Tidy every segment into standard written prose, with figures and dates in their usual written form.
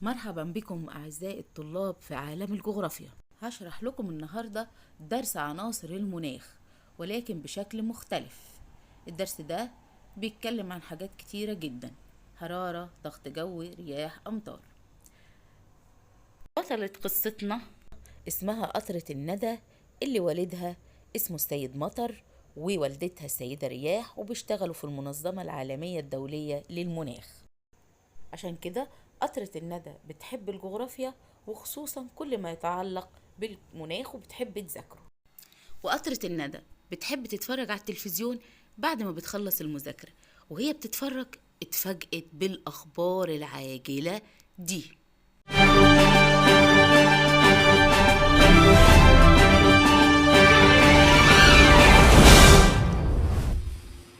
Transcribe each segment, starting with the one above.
مرحبا بكم أعزائي الطلاب في عالم الجغرافيا. هشرح لكم النهاردة درس عناصر المناخ ولكن بشكل مختلف. الدرس ده بيتكلم عن حاجات كتيرة جدا: حرارة، ضغط جوي، رياح، أمطار. بطلة قصتنا اسمها قطرة الندى، اللي والدها اسمه السيد مطر ووالدتها السيدة رياح، وبيشتغلوا في المنظمة العالمية الدولية للمناخ. عشان كده قطرة الندى بتحب الجغرافيا، وخصوصا كل ما يتعلق بالمناخ، وبتحب تذاكره. وقطرة الندى بتحب تتفرج على التلفزيون بعد ما بتخلص المذاكرة، وهي بتتفرج اتفاجئت بالأخبار العاجلة دي.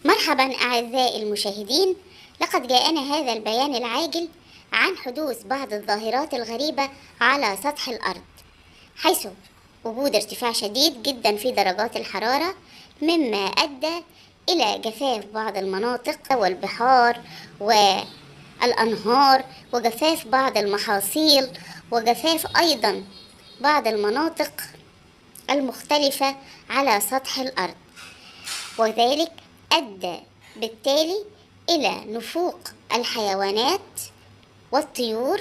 مرحبا أعزائي المشاهدين، لقد جاءنا هذا البيان العاجل عن حدوث بعض الظاهرات الغريبة على سطح الأرض، حيث وجود ارتفاع شديد جدا في درجات الحرارة، مما أدى إلى جفاف بعض المناطق والبحار والأنهار، وجفاف بعض المحاصيل، وجفاف أيضا بعض المناطق المختلفة على سطح الأرض، وذلك أدى بالتالي إلى نفوق الحيوانات والطيور،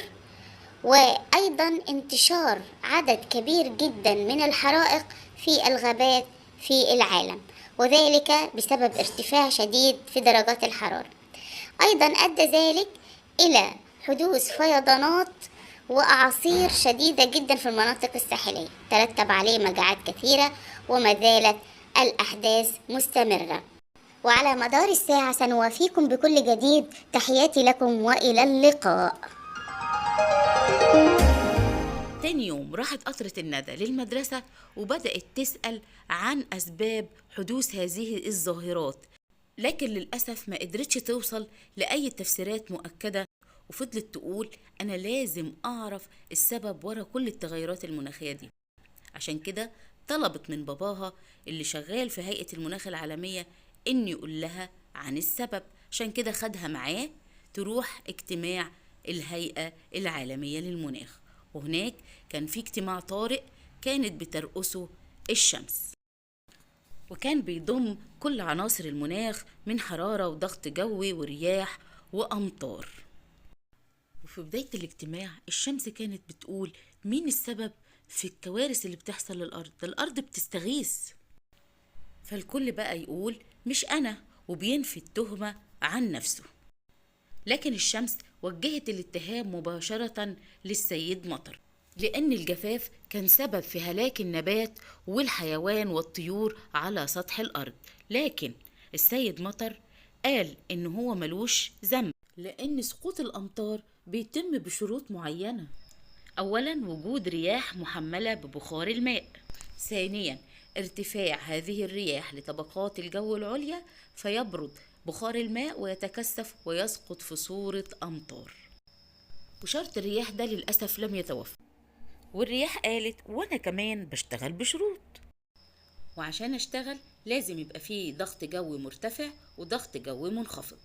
وأيضا انتشار عدد كبير جدا من الحرائق في الغابات في العالم، وذلك بسبب ارتفاع شديد في درجات الحرارة. أيضا أدى ذلك إلى حدوث فيضانات وأعاصير شديدة جدا في المناطق الساحلية، ترتب عليه مجاعات كثيرة، وما زالت الأحداث مستمرة. وعلى مدار الساعة سنوافيكم بكل جديد. تحياتي لكم وإلى اللقاء. تاني يوم راحت قطرة الندى للمدرسة وبدأت تسأل عن أسباب حدوث هذه الظاهرات، لكن للأسف ما قدرتش توصل لأي تفسيرات مؤكدة، وفضلت تقول أنا لازم أعرف السبب ورا كل التغيرات المناخية دي. عشان كده طلبت من باباها اللي شغال في هيئة المناخ العالمية إن يقول لها عن السبب. عشان كده خدها معاه تروح اجتماع الهيئة العالمية للمناخ، وهناك كان في اجتماع طارئ كانت بترأسه الشمس، وكان بيضم كل عناصر المناخ من حرارة وضغط جوي ورياح وأمطار. وفي بداية الاجتماع الشمس كانت بتقول مين السبب في الكوارث اللي بتحصل للأرض؟ ده الأرض بتستغيث. فالكل بقى يقول مش أنا، وبينفي التهمة عن نفسه. لكن الشمس وجهت الاتهام مباشرة للسيد مطر، لأن الجفاف كان سبب في هلاك النبات والحيوان والطيور على سطح الأرض. لكن السيد مطر قال إن هو ملوش ذنب، لأن سقوط الأمطار بيتم بشروط معينة. أولا وجود رياح محملة ببخار الماء، ثانيا ارتفاع هذه الرياح لطبقات الجو العليا فيبرد بخار الماء ويتكثف ويسقط في صورة أمطار. وشرط الرياح ده للأسف لم يتوفر، والرياح قالت وأنا كمان بشتغل بشروط، وعشان أشتغل لازم يبقى فيه ضغط جوي مرتفع وضغط جوي منخفض،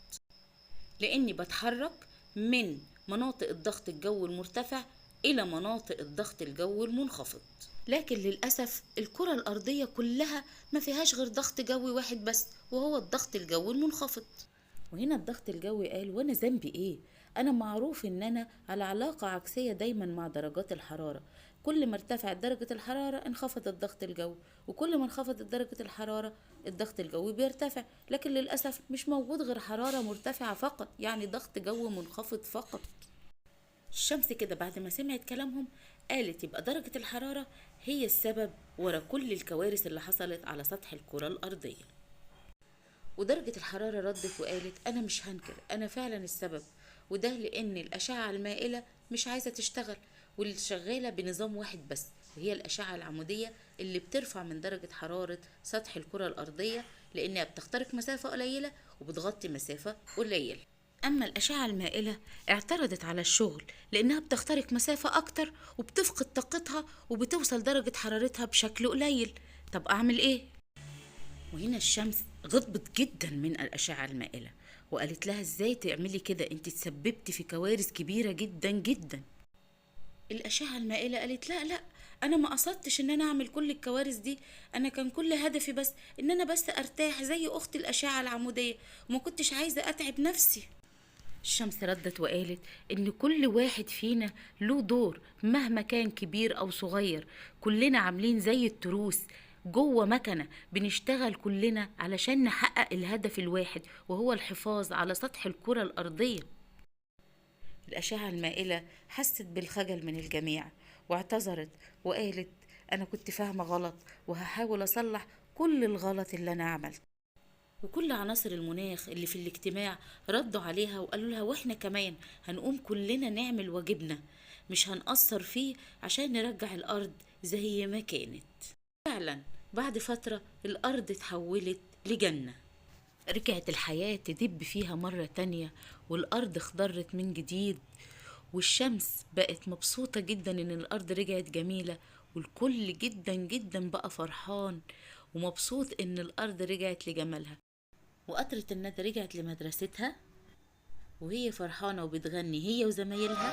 لأني بتحرك من مناطق الضغط الجوي المرتفع إلى مناطق الضغط الجوي المنخفض. لكن للأسف الكرة الأرضية كلها ما فيهاش غير ضغط جوي واحد بس، وهو الضغط الجوي المنخفض. وهنا الضغط الجوي قال وانا ذنبي ايه؟ انا معروف ان انا على علاقة عكسية دايما مع درجات الحرارة، كل ما ارتفعت درجة الحرارة انخفض الضغط الجوي، وكل ما انخفضت درجة الحرارة الضغط الجوي بيرتفع. لكن للأسف مش موجود غير حرارة مرتفعة فقط، يعني ضغط جو منخفض فقط. الشمس كده بعد ما سمعت كلامهم قالت يبقى درجة الحرارة هي السبب ورا كل الكوارث اللي حصلت على سطح الكرة الأرضية. ودرجة الحرارة ردت وقالت أنا مش هنكر، أنا فعلا السبب، وده لأن الأشعة المائلة مش عايزة تشتغل، واللي شغالة بنظام واحد بس، وهي الأشعة العمودية اللي بترفع من درجة حرارة سطح الكرة الأرضية، لأنها بتخترق مسافة قليلة وبتغطي مسافة قليلة. أما الأشعة المائلة اعترضت على الشغل لأنها بتخترق مسافة أكتر وبتفقد طاقتها وبتوصل درجة حرارتها بشكل قليل. طب أعمل إيه؟ وهنا الشمس غضبت جدا من الأشعة المائلة وقالت لها ازاي تعملي كده، انت تسببتي في كوارث كبيرة جدا جدا. الأشعة المائلة قالت لا لا، أنا ما قصدتش إن أنا أعمل كل الكوارث دي، أنا كان كل هدفي بس إن أنا بس أرتاح زي أخت الأشعة العمودية، وما كنتش عايزة أتعب نفسي. الشمس ردت وقالت إن كل واحد فينا له دور مهما كان كبير أو صغير، كلنا عاملين زي التروس جوه مكنة بنشتغل كلنا علشان نحقق الهدف الواحد، وهو الحفاظ على سطح الكرة الأرضية. الأشعة المائلة حست بالخجل من الجميع واعتذرت وقالت أنا كنت فاهمة غلط، وهحاول أصلح كل الغلط اللي أنا عملته. وكل عناصر المناخ اللي في الاجتماع ردوا عليها وقالوا لها واحنا كمان هنقوم كلنا نعمل واجبنا، مش هنقصر فيه عشان نرجع الأرض زي ما كانت. فعلا بعد فترة الأرض اتحولت لجنة، رجعت الحياة تدب فيها مرة تانية، والأرض اخضرت من جديد، والشمس بقت مبسوطة جدا إن الأرض رجعت جميلة، والكل جدا جدا بقى فرحان ومبسوط إن الأرض رجعت لجمالها. وقطرة الندى رجعت لمدرستها وهي فرحانة وبتغني هي وزمايلها.